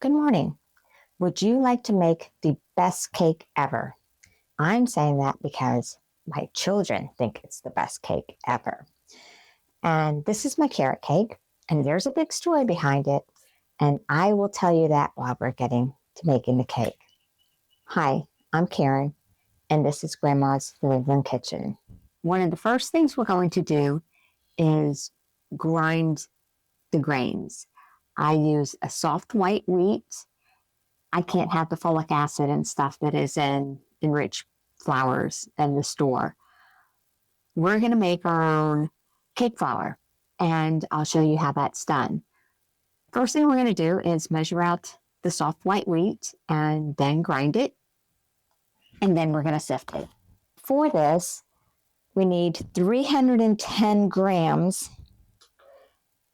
Good morning. Would you like to make the best cake ever? I'm saying that because my children think it's the best cake ever. And this is my carrot cake, and there's a big story behind it. And I will tell you that while we're getting to making the cake. Hi, I'm Karen, and this is Grandma's Living Room Kitchen. One of the first things we're going to do is grind the grains. I use a soft white wheat. I can't have the folic acid and stuff that is in enriched flours in the store. We're going to make our own cake flour, and I'll show you how that's done. First thing we're going to do is measure out the soft white wheat and then grind it, and then we're going to sift it. For this, we need 310 grams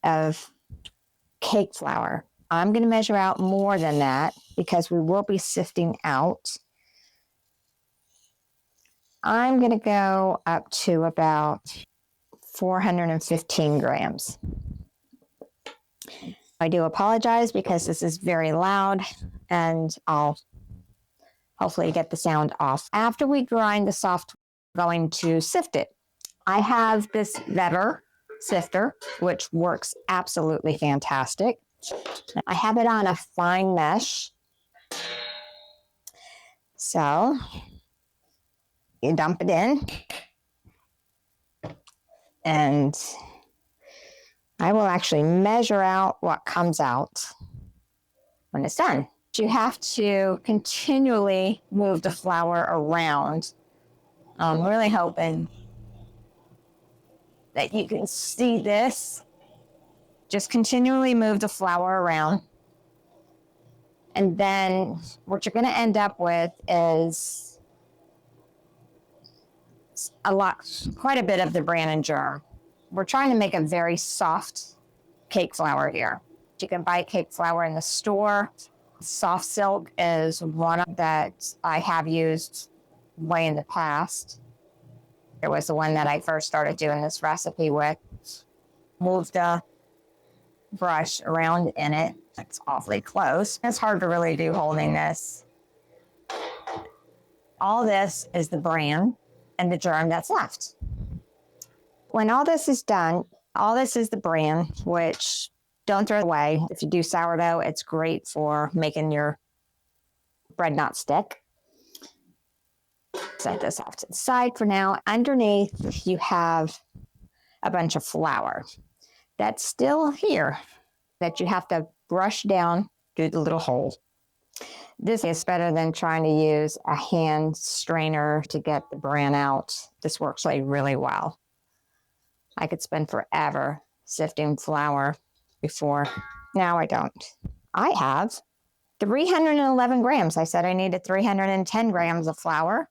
of cake flour. I'm going to measure out more than that because we will be sifting out. I'm going to go up to about 415 grams. I do apologize because this is very loud, and I'll hopefully get the sound off. After we grind the soft, we're going to sift it. I have this Vetter sifter, which works absolutely fantastic. I have it on a fine mesh. So you dump it in, and I will actually measure out what comes out when it's done. You have to continually move the flour around. I'm really hoping that you can see this. Just continually move the flour around. And then what you're going to end up with is quite a bit of the bran and germ. We're trying to make a very soft cake flour here. You can buy cake flour in the store. Soft silk is one that I have used way in the past. It was the one that I first started doing this recipe with. Move the brush around in it. It's awfully close. It's hard to really do holding this. All this is the bran and the germ that's left. When all this is done, all this is the bran, which don't throw it away. If you do sourdough, it's great for making your bread not stick. Set this off to the side for now. Underneath, you have a bunch of flour that's still here that you have to brush down through the little hole. This is better than trying to use a hand strainer to get the bran out. This works really well. I could spend forever sifting flour before. Now I don't. I have 311 grams. I said I needed 310 grams of flour.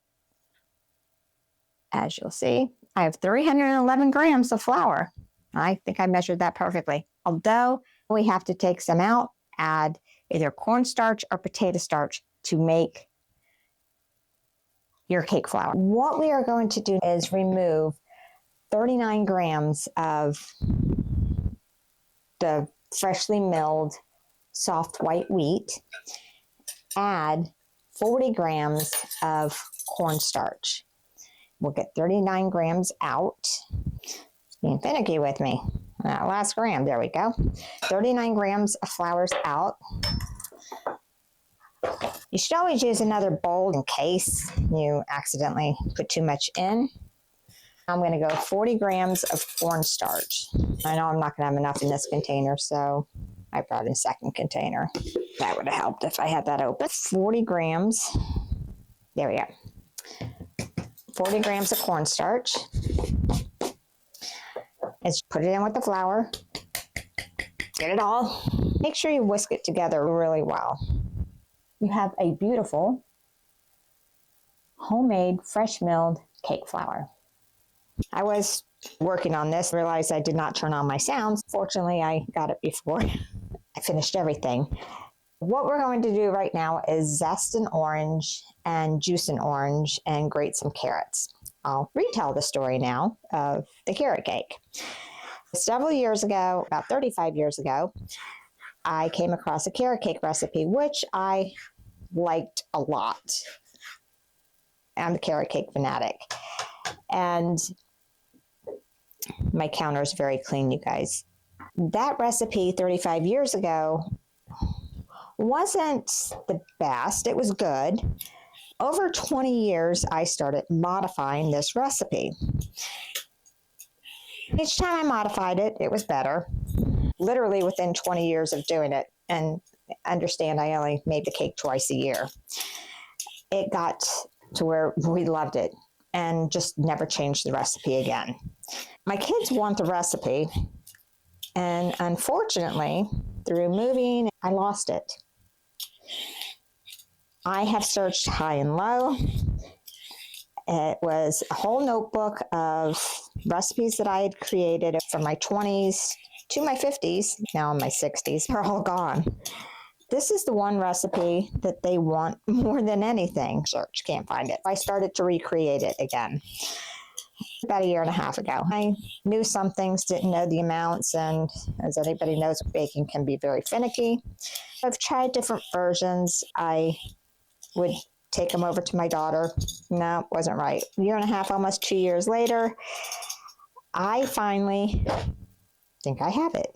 As you'll see, I have 311 grams of flour. I think I measured that perfectly. Although we have to take some out, add either cornstarch or potato starch to make your cake flour. What we are going to do is remove 39 grams of the freshly milled soft white wheat, add 40 grams of cornstarch. We'll get 39 grams out. Being finicky with me. Last gram, there we go. 39 grams of flour's out. You should always use another bowl in case you accidentally put too much in. I'm going to go 40 grams of cornstarch. I know I'm not going to have enough in this container, so I brought in a second container. That would have helped if I had that open. 40 grams. There we go. 40 grams of cornstarch. Just put it in with the flour. Get it all. Make sure you whisk it together really well. You have a beautiful homemade fresh milled cake flour. I was working on this, realized I did not turn on my sounds. Fortunately, I got it before I finished everything. What we're going to do right now is zest an orange and juice an orange and grate some carrots. I'll retell the story now of the carrot cake. Several years ago, about 35 years ago, I came across a carrot cake recipe, which I liked a lot. I'm the carrot cake fanatic. And my counter is very clean, you guys. That recipe 35 years ago wasn't the best. It was good. Over 20 years, I started modifying this recipe. Each time I modified it, it was better. Literally within 20 years of doing it, and understand I only made the cake twice a year, it got to where we loved it and just never changed the recipe again. My kids want the recipe, and unfortunately, through moving, I lost it. I have searched high and low. It was a whole notebook of recipes that I had created from my 20s to my 50s. Now in my 60s, they're all gone. This is the one recipe that they want more than anything. Search, can't find it. I started to recreate it again about a year and a half ago. I knew some things, didn't know the amounts, and as anybody knows, baking can be very finicky. I've tried different versions. I would take them over to my daughter. No, it wasn't right. A year and a half, almost 2 years later, I finally think I have it.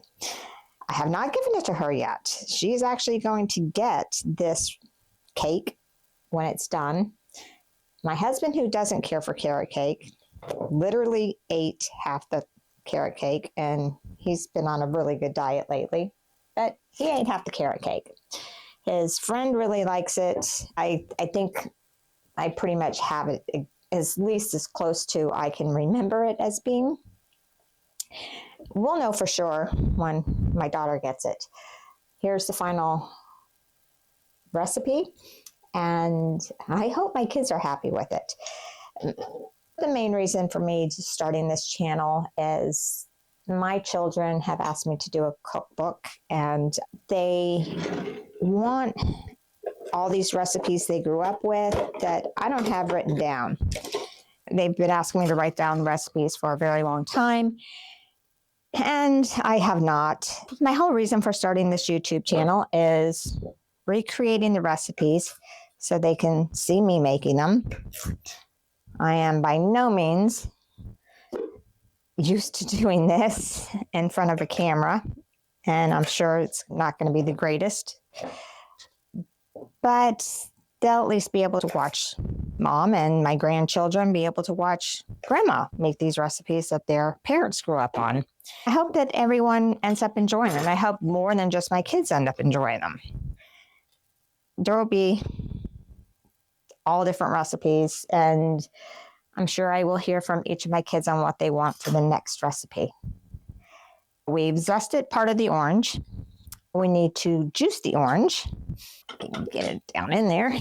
I have not given it to her yet. She's actually going to get this cake when it's done. My husband, who doesn't care for carrot cake, literally ate half the carrot cake, and he's been on a really good diet lately, but he ate half the carrot cake. His friend really likes it. I think I pretty much have it at least as close to I can remember it as being. We'll know for sure when my daughter gets it. Here's the final recipe, and I hope my kids are happy with it. The main reason for me starting this channel is my children have asked me to do a cookbook, and they want all these recipes they grew up with that I don't have written down. They've been asking me to write down recipes for a very long time, and I have not. My whole reason for starting this YouTube channel is recreating the recipes so they can see me making them. I am by no means used to doing this in front of a camera, and I'm sure it's not going to be the greatest, but they'll at least be able to watch Mom and my grandchildren be able to watch Grandma make these recipes that their parents grew up on. I hope that everyone ends up enjoying them. I hope more than just my kids end up enjoying them. There will be all different recipes, and I'm sure I will hear from each of my kids on what they want for the next recipe. We've zested part of the orange. We need to juice the orange. Get it down in there.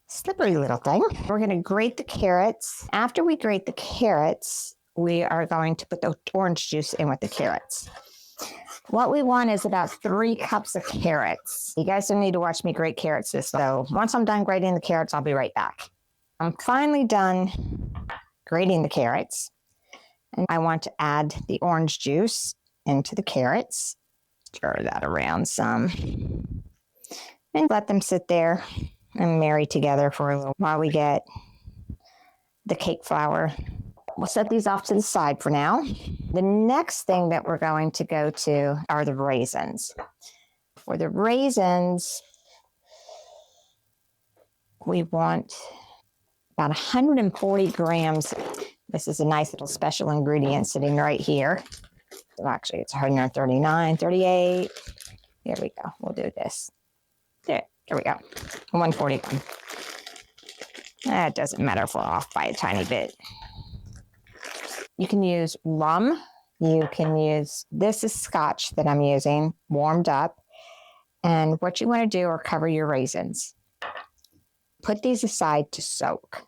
Slippery little thing. We're going to grate the carrots. After we grate the carrots, we are going to put the orange juice in with the carrots. What we want is about 3 cups of carrots. You guys don't need to watch me grate carrots so once I'm done grating the carrots, I'll be right back. I'm finally done grating the carrots, and I want to add the orange juice into the carrots. Stir that around some and let them sit there and marry together for a little while we get the cake flour. We'll set these off to the side for now. The next thing that we're going to go to are the raisins. For the raisins, we want about 140 grams. This is a nice little special ingredient sitting right here. So actually, it's 139, 38. There we go. We'll do this. There we go. 141. That doesn't matter if we're off by a tiny bit. You can use rum. You can use, this is scotch that I'm using, warmed up. And what you want to do are cover your raisins. Put these aside to soak.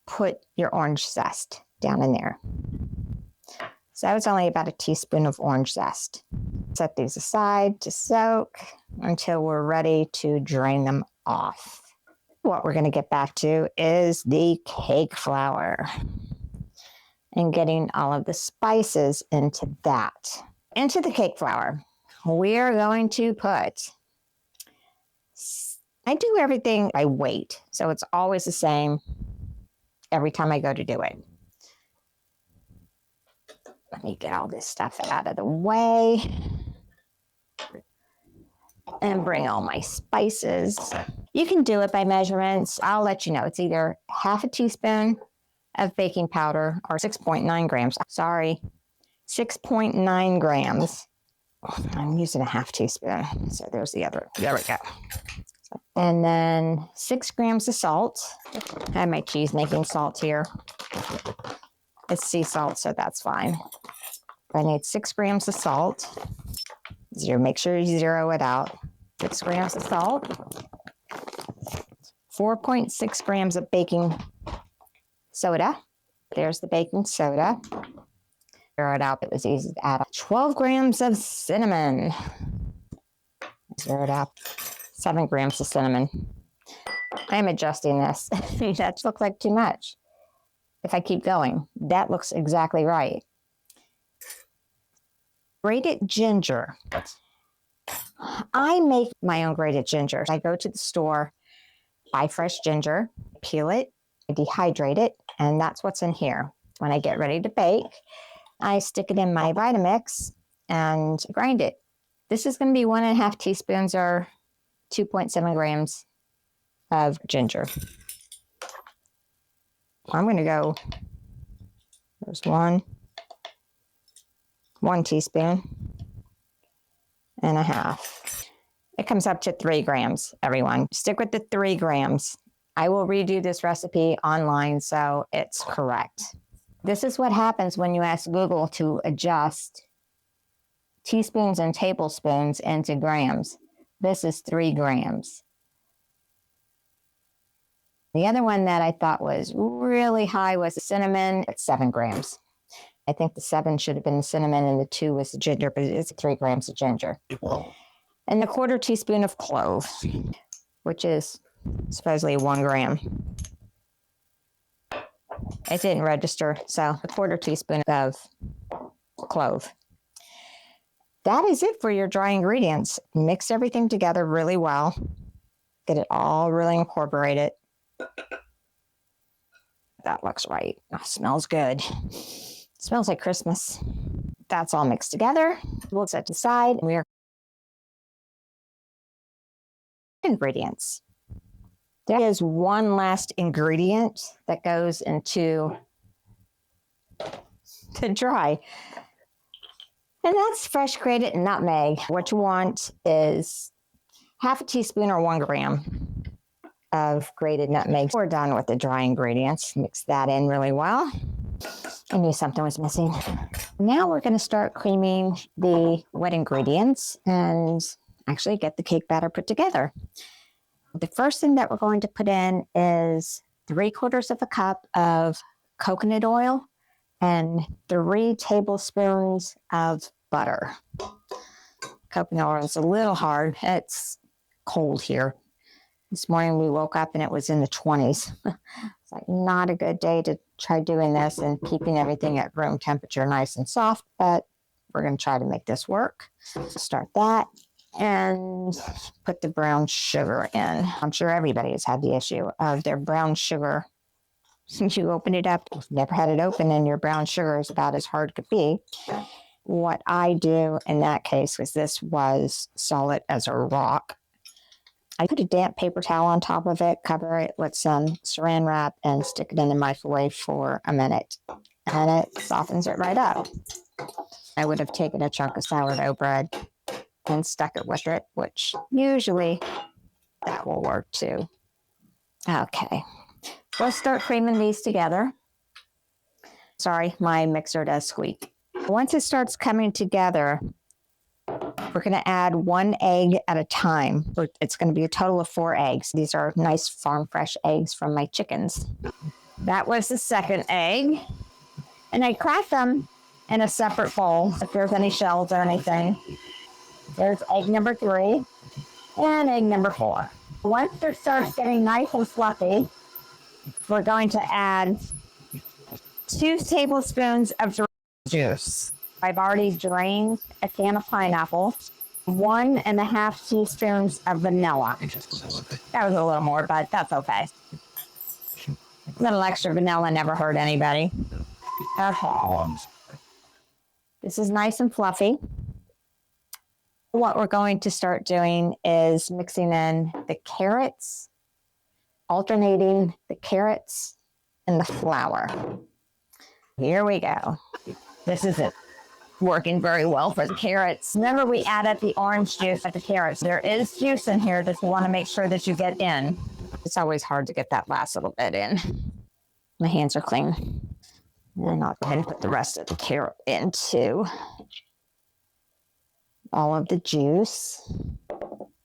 Put your orange zest down in there. So it's only about a teaspoon of orange zest. Set these aside to soak until we're ready to drain them off. What we're going to get back to is the cake flour and getting all of the spices into that. Into the cake flour. we are going to put, I do everything by weight, so it's always the same every time I go to do it. Let me get all this stuff out of the way and bring all my spices. You can do it by measurements. I'll let you know. It's either half a teaspoon of baking powder or 6.9 grams. Sorry, 6.9 grams. I'm using a half teaspoon. So there's the other. There we go. And then 6 grams of salt. I have my cheese making salt here. It's sea salt, so that's fine. I need 6 grams of salt. Make sure you zero it out. 6 grams of salt. 4.6 grams of baking soda. There's the baking soda. Zero it out. It was easy to add. 12 grams of cinnamon. Zero it out. 7 grams of cinnamon. I'm adjusting this. That looks like too much. If I keep going, that looks exactly right. Grated ginger. I make my own grated ginger. I go to the store, buy fresh ginger, peel it, dehydrate it, and that's what's in here. When I get ready to bake, I stick it in my Vitamix and grind it. This is going to be 1.5 teaspoons or 2.7 grams of ginger. I'm going to go, there's one teaspoon and a half. It comes up to 3 grams, everyone. Stick with the 3 grams. I will redo this recipe online so it's correct. This is what happens when you ask Google to adjust teaspoons and tablespoons into grams. This is 3 grams. The other one that I thought was really high was the cinnamon. It's 7 grams. I think the 7 should have been the cinnamon and the 2 was the ginger, but it's 3 grams of ginger. And a 1/4 teaspoon of clove, which is supposedly 1 gram. It didn't register, so a 1/4 teaspoon of clove. That is it for your dry ingredients. Mix everything together really well. Get it all really incorporated. That looks right. Oh, smells good. Smells like Christmas. That's all mixed together. We'll set aside. We are ingredients. There is one last ingredient that goes into the dry, and that's fresh grated nutmeg. What you want is half a teaspoon or 1 gram of grated nutmeg. We're done with the dry ingredients. Mix that in really well. I knew something was missing. Now we're going to start creaming the wet ingredients and actually get the cake batter put together. The first thing that we're going to put in is 3/4 cup of coconut oil and 3 tablespoons of butter. Coconut oil is a little hard. It's cold here. This morning we woke up and it was in the 20s. It's like not a good day to try doing this and keeping everything at room temperature nice and soft, but we're going to try to make this work. Start that and put the brown sugar in. I'm sure everybody has had the issue of their brown sugar. Since you open it up, you've never had it open and your brown sugar is about as hard could be. What I do in that case was this was solid as a rock. I put a damp paper towel on top of it, cover it with some saran wrap, and stick it in the microwave for a minute. And it softens it right up. I would have taken a chunk of sourdough bread and stuck it with it, which usually that will work too. Okay, let's start creaming these together. Sorry, my mixer does squeak. Once it starts coming together, we're going to add 1 egg at a time. It's going to be a total of 4 eggs. These are nice farm fresh eggs from my chickens. That was the second egg. And I cracked them in a separate bowl if there's any shells or anything. There's egg number 3 and egg number 4. Once it starts getting nice and fluffy, we're going to add 2 tablespoons of juice. I've already drained a can of pineapple. 1.5 teaspoons of vanilla. That was a little more, but that's okay. A little extra vanilla never hurt anybody. Okay. This is nice and fluffy. What we're going to start doing is mixing in the carrots, alternating the carrots and the flour. Here we go. This isn't working very well for the carrots. Remember, we added the orange juice with the carrots. There is juice in here that you want to make sure that you get in. It's always hard to get that last little bit in. My hands are clean. We're not going to put the rest of the carrot into all of the juice.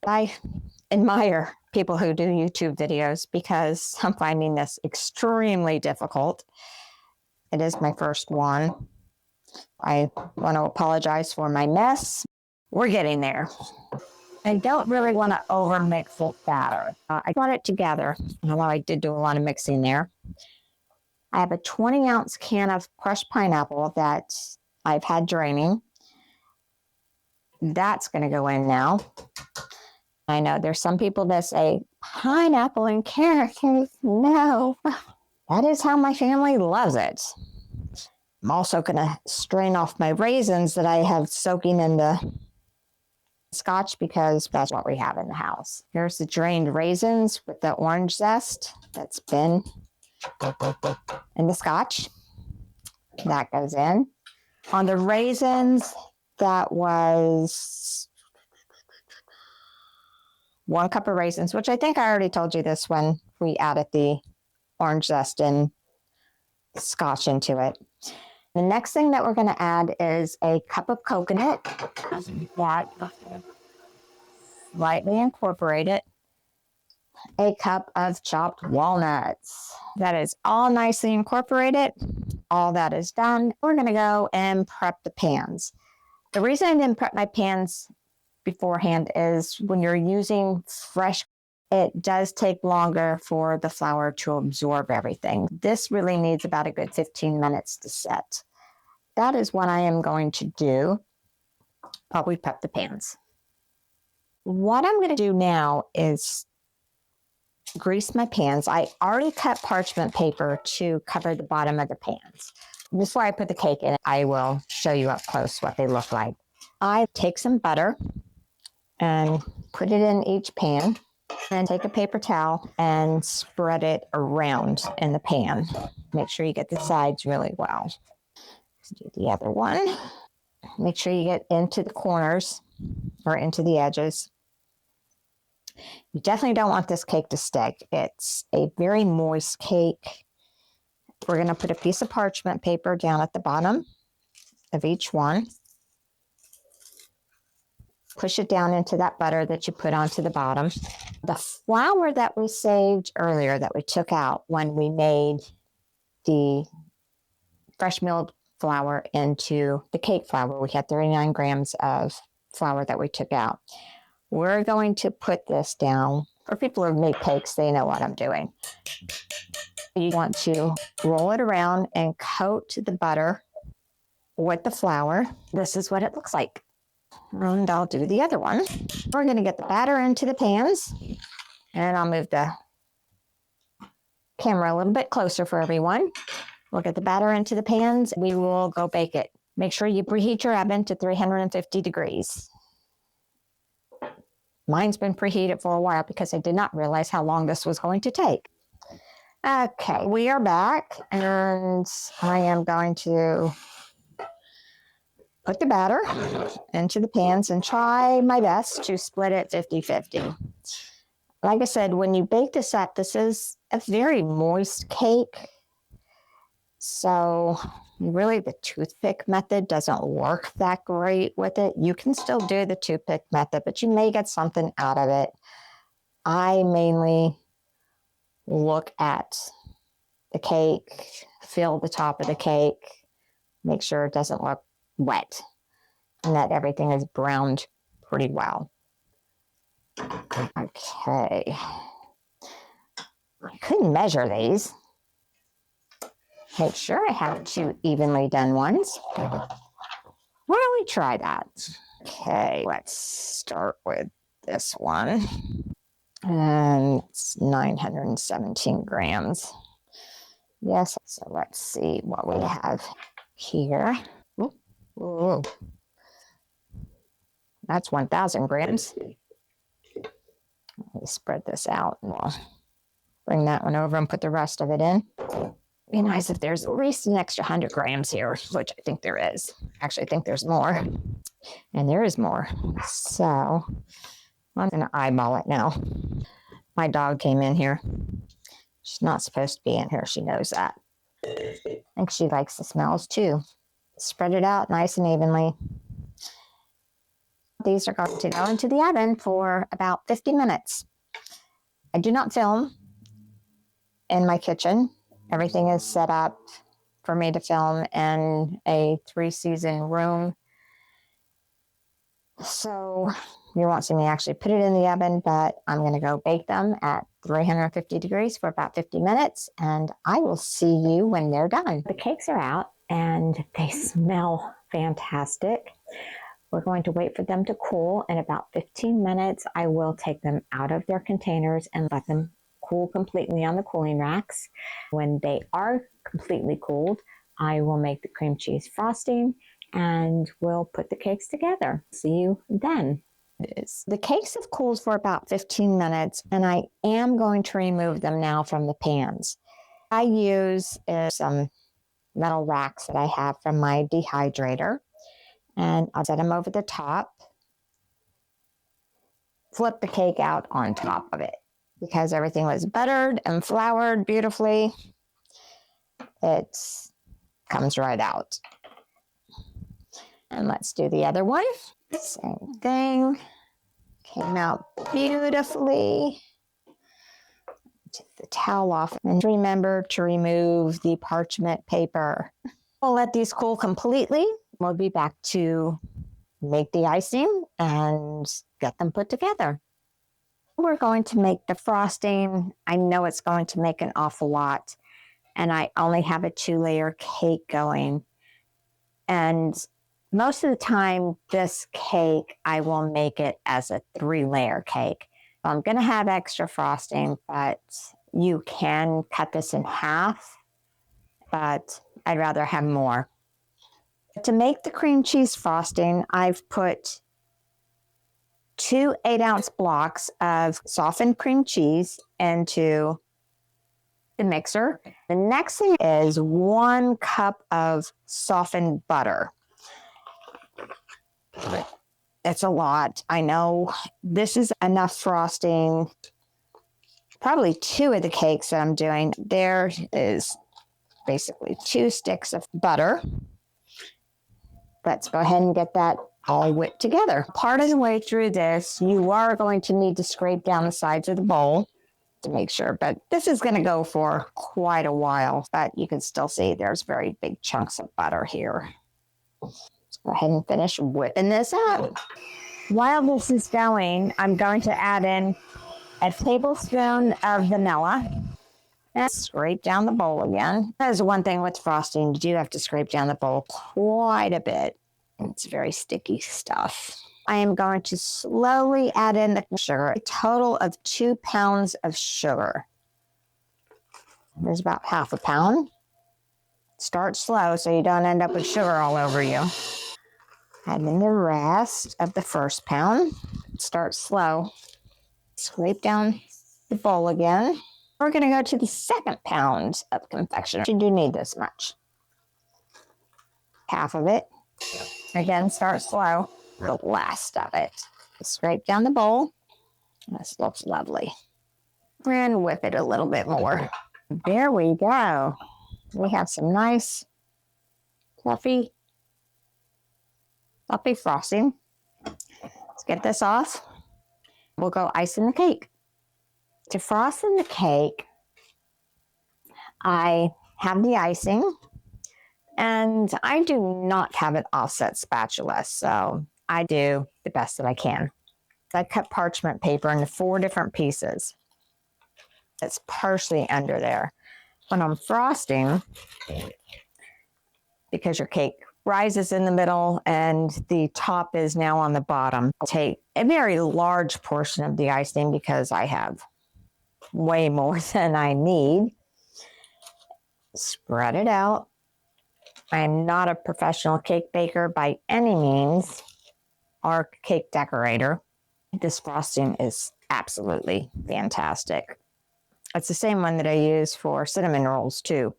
I admire people who do YouTube videos because I'm finding this extremely difficult. It is my first one. I want to apologize for my mess. We're getting there. I don't really want to overmix the batter. I brought it together, although I did do a lot of mixing there. I have a 20-ounce can of crushed pineapple that I've had draining. That's going to go in now. I know there's some people that say, pineapple and carrot cake. No, that is how my family loves it. I'm also going to strain off my raisins that I have soaking in the scotch because that's what we have in the house. Here's the drained raisins with the orange zest that's been in the scotch. That goes in. On the raisins, that was 1 cup of raisins, which I think I already told you this when we added the orange zest and scotch into it. The next thing that we're going to add is a cup of coconut. That lightly incorporate it. A cup of chopped walnuts. That is all nicely incorporated. All that is done. We're going to go and prep the pans. The reason I didn't prep my pans beforehand is when you're using fresh, it does take longer for the flour to absorb everything. This really needs about a good 15 minutes to set. That is what I am going to do while we prep the pans. What I'm going to do now is grease my pans. I already cut parchment paper to cover the bottom of the pans. Before I put the cake in, I will show you up close what they look like. I take some butter and put it in each pan, and take a paper towel and spread it around in the pan. Make sure you get the sides really well. Let's do the other one. Make sure you get into the corners or into the edges. You definitely don't want this cake to stick. It's a very moist cake. We're going to put a piece of parchment paper down at the bottom of each one. Push it down into that butter that you put onto the bottom. The flour that we saved earlier that we took out when we made the fresh milled flour into the cake flour, we had 39 grams of flour that we took out. We're going to put this down. For people who make cakes, they know what I'm doing. You want to roll it around and coat the butter with the flour. This is what it looks like. And I'll do the other one. We're going to get the batter into the pans. And I'll move the camera a little bit closer for everyone. We'll get the batter into the pans. We will go bake it. Make sure you preheat your oven to 350 degrees. Mine's been preheated for a while because I did not realize how long this was going to take. Okay, we are back, and I am going to put the batter into the pans and try my best to split it 50-50. Like I said, when you bake this up, this is a very moist cake. So really the toothpick method doesn't work that great with it. You can still do the toothpick method, but you may get something out of it. I mainly look at the cake, feel the top of the cake, make sure it doesn't look wet, and that everything is browned pretty well. Okay. I couldn't measure these. Make sure I have 2 evenly done ones. Why don't we try that? Okay, let's start with this one. And it's 917 grams. Yes, so let's see what we have here. Ooh, ooh, that's 1,000 grams. Let me spread this out and we'll bring that one over and put the rest of it in. Be nice if there's at least an extra 100 grams here, which I think there is. Actually, I think there's more. And there is more. So I'm going to eyeball it now. My dog came in here. She's not supposed to be in here. She knows that. I think she likes the smells too. Spread it out nice and evenly. These are going to go into the oven for about 50 minutes. I do not film in my kitchen. Everything is set up for me to film in a 3-season room. So you won't see me actually put it in the oven, but I'm going to go bake them at 350 degrees for about 50 minutes, and I will see you when they're done. The cakes are out, and they smell fantastic. We're going to wait for them to cool. In about 15 minutes, I will take them out of their containers and let them cool completely on the cooling racks. When they are completely cooled, I will make the cream cheese frosting and we'll put the cakes together. See you then. The cakes have cooled for about 15 minutes, and I am going to remove them now from the pans. I use some metal racks that I have from my dehydrator, and I'll set them over the top. Flip the cake out on top of it. Because everything was buttered and floured beautifully, it comes right out. And let's do the other one. Same thing. Came out beautifully. Take the towel off and remember to remove the parchment paper. We'll let these cool completely. We'll be back to make the icing and get them put together. We're going to make the frosting. I know it's going to make an awful lot, and I only have a 2-layer cake going. And most of the time, this cake, I will make it as a 3-layer cake. I'm going to have extra frosting, but you can cut this in half, but I'd rather have more. To make the cream cheese frosting, I've put 2 8-ounce blocks of softened cream cheese into the mixer. The next thing is 1 cup of softened butter. It's a lot. I know this is enough frosting. Probably 2 of the cakes that I'm doing. There is basically 2 sticks of butter. Let's go ahead and get that all whipped together. Part of the way through this, you are going to need to scrape down the sides of the bowl to make sure, but this is going to go for quite a while, but you can still see there's very big chunks of butter here. Let's go ahead and finish whipping this up. While this is going, I'm going to add in a tablespoon of vanilla and scrape down the bowl again. That is one thing with frosting, you do have to scrape down the bowl quite a bit. It's very sticky stuff. I am going to slowly add in the sugar, a total of 2 pounds of sugar. There's about half a pound. Start slow so you don't end up with sugar all over you. Add in the rest of the first pound. Start slow. Scrape down the bowl again. We're going to go to the second pound of confectioner. You do need this much. Half of it. Again, start slow. The last of it. Scrape down the bowl. This looks lovely. And whip it a little bit more. There we go. We have some nice fluffy frosting. Let's get this off. We'll go icing the cake. To frost in the cake, I have the icing, and I do not have an offset spatula, so I do the best that I can. I cut parchment paper into 4 different pieces. It's partially under there. When I'm frosting, because your cake rises in the middle and the top is now on the bottom. I'll take a very large portion of the icing because I have way more than I need. Spread it out. I'm not a professional cake baker by any means, or cake decorator. This frosting is absolutely fantastic. It's the same one that I use for cinnamon rolls too.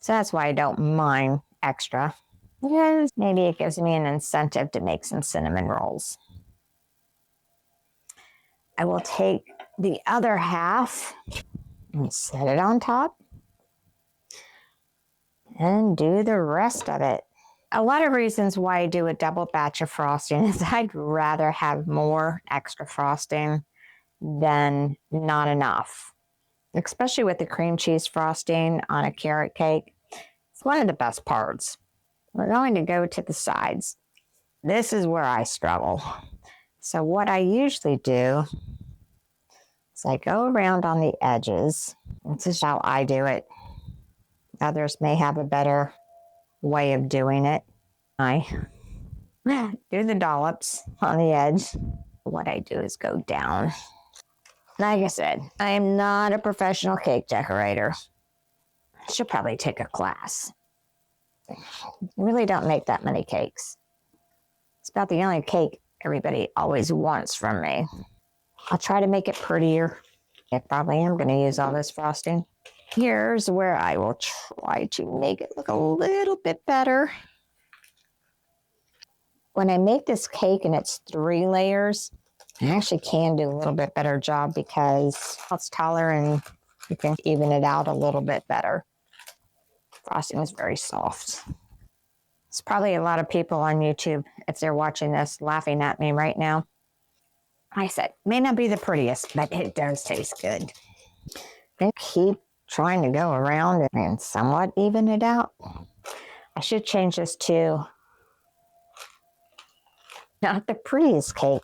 So that's why I don't mind extra. Because maybe it gives me an incentive to make some cinnamon rolls. I will take the other half and set it on top and do the rest of it. A lot of reasons why I do a double batch of frosting is I'd rather have more extra frosting than not enough, especially with the cream cheese frosting on a carrot cake. It's one of the best parts. We're going to go to the sides. This is where I struggle. So what I usually do is I go around on the edges. This is how I do it. Others may have a better way of doing it. I do the dollops on the edge. What I do is go down. Like I said, I am not a professional cake decorator. I should probably take a class. I really don't make that many cakes. It's about the only cake everybody always wants from me. I'll try to make it prettier. I probably am going to use all this frosting. Here's where I will try to make it look a little bit better. When I make this cake and it's 3 layers, I actually can do a little bit better job because it's taller and you can even it out a little bit better. Frosting is very soft. There's probably a lot of people on YouTube, if they're watching this, laughing at me right now. I said, may not be the prettiest, but it does taste good. I keep trying to go around and somewhat even it out. I should change this to not the prettiest cake,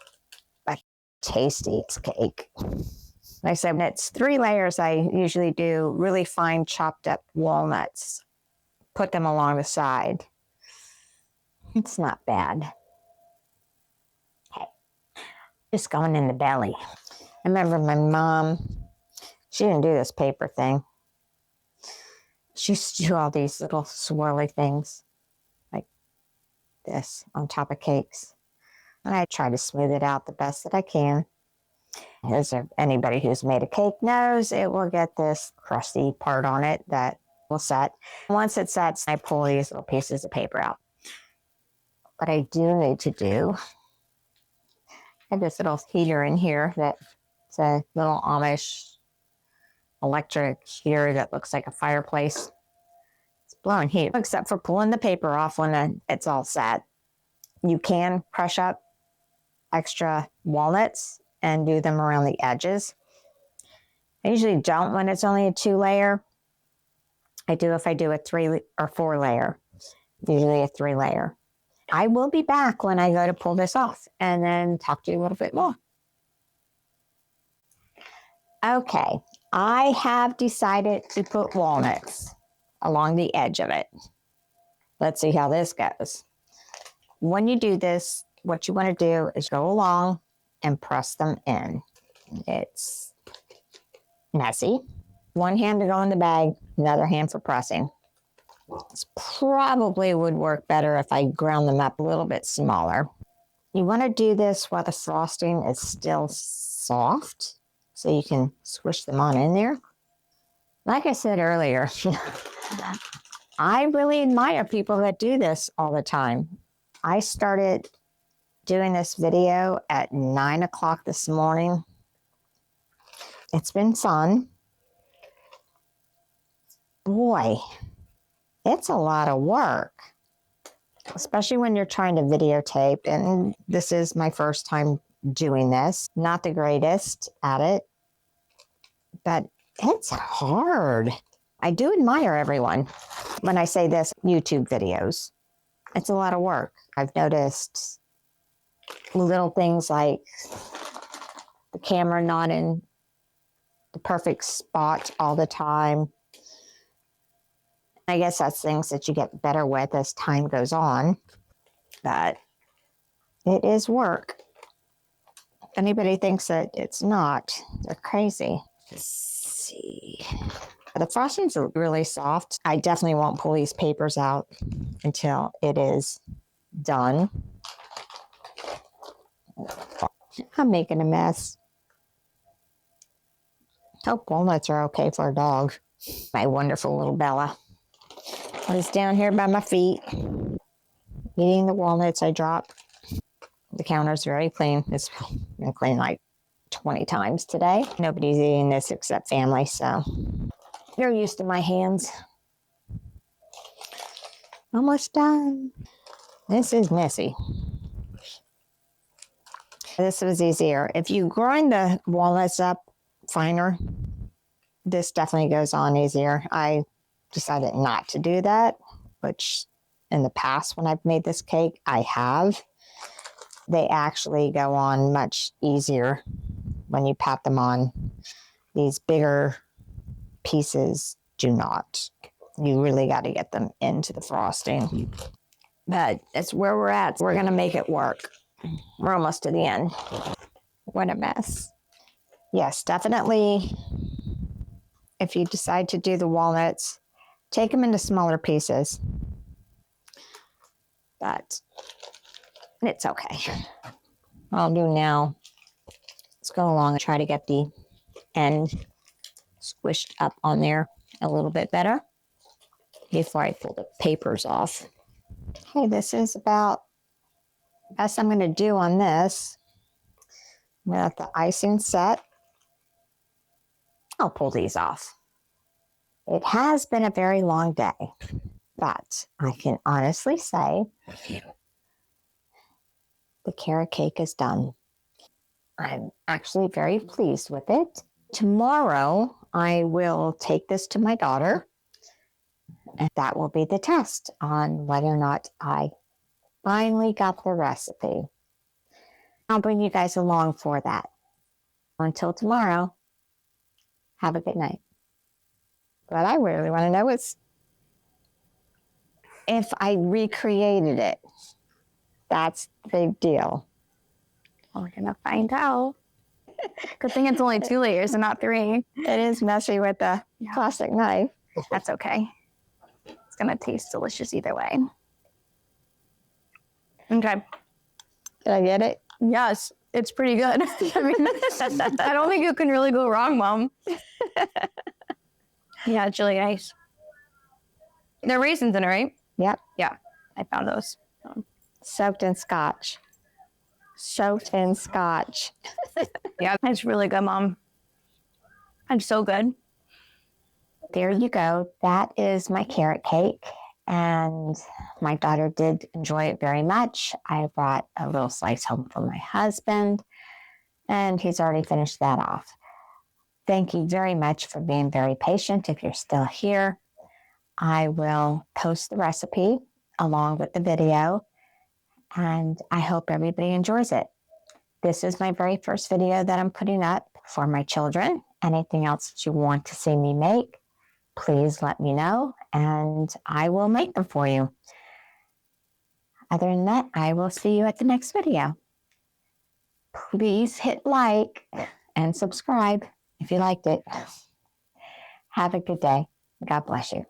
but tastiest cake. Like I said, when it's 3 layers, I usually do really fine chopped up walnuts. Put them along the side. It's not bad. Okay. Just going in the belly. I remember my mom, she didn't do this paper thing. She used to do all these little swirly things like this on top of cakes. And I try to smooth it out the best that I can. As anybody who's made a cake knows, it will get this crusty part on it that will set. Once it sets, I pull these little pieces of paper out. What I do need to do, I have this little heater in here that's a little Amish electric heater that looks like a fireplace. It's blowing heat, except for pulling the paper off when it's all set. You can crush up extra walnuts and do them around the edges. I usually don't when it's only a 2 layer. I do if I do a 3 or 4 layer, usually a 3 layer. I will be back when I go to pull this off and then talk to you a little bit more. Okay, I have decided to put walnuts along the edge of it. Let's see how this goes. When you do this, what you want to do is go along and press them in. It's messy. One hand to go in the bag, another hand for pressing. This probably would work better if I ground them up a little bit smaller. You want to do this while the frosting is still soft, so you can squish them on in there. Like I said earlier, I really admire people that do this all the time. I started doing this video at 9 o'clock this morning. It's been fun. Boy, it's a lot of work, especially when you're trying to videotape. And this is my first time doing this. Not the greatest at it, but it's hard. I do admire everyone when I say this, YouTube videos. It's a lot of work. I've noticed little things like the camera not in the perfect spot all the time. I guess that's things that you get better with as time goes on, but it is work. If anybody thinks that it's not, they're crazy. Let's see. The frosting's really soft. I definitely won't pull these papers out until it is done. I'm making a mess. Hope walnuts are okay for a dog. My wonderful little Bella is down here by my feet, eating the walnuts I dropped. The counter's very clean. It's been cleaned like 20 times today. Nobody's eating this except family, so they're used to my hands. Almost done. This is messy. This was easier. If you grind the walnuts up finer, this definitely goes on easier. I decided not to do that, which in the past when I've made this cake, I have. They actually go on much easier when you pat them on. These bigger pieces do not. You really got to get them into the frosting. But that's where we're at. We're going to make it work. We're almost to the end. What a mess. Yes, definitely. If you decide to do the walnuts, take them into smaller pieces. But it's okay. I'll do now. Let's go along and try to get the end squished up on there a little bit better before I pull the papers off. Okay, this is about the best I'm going to do on this. I'm going to let the icing set. I'll pull these off. It has been a very long day, but I can honestly say the carrot cake is done. I'm actually very pleased with it. Tomorrow, I will take this to my daughter, and that will be the test on whether or not I finally got the recipe. I'll bring you guys along for that. Until tomorrow, have a good night. What I really want to know is if I recreated it. That's the big deal. Well, we're gonna find out. Good thing it's only 2 layers and not 3. It is messy with the plastic knife. That's okay. It's gonna taste delicious either way. Okay. Did I get it? Yes, it's pretty good. I mean, I don't think you can really go wrong, Mom. Yeah, it's really nice. There are raisins in it, right? Yep. Yeah, I found those. Soaked in scotch. Soaked in scotch. Yeah, it's really good, Mom. It's so good. There you go. That is my carrot cake. And my daughter did enjoy it very much. I brought a little slice home for my husband, and he's already finished that off. Thank you very much for being very patient. If you're still here, I will post the recipe along with the video, and I hope everybody enjoys it. This is my very first video that I'm putting up for my children. Anything else that you want to see me make, please let me know, and I will make them for you. Other than that, I will see you at the next video. Please hit like and subscribe if you liked it. Have a good day. God bless you.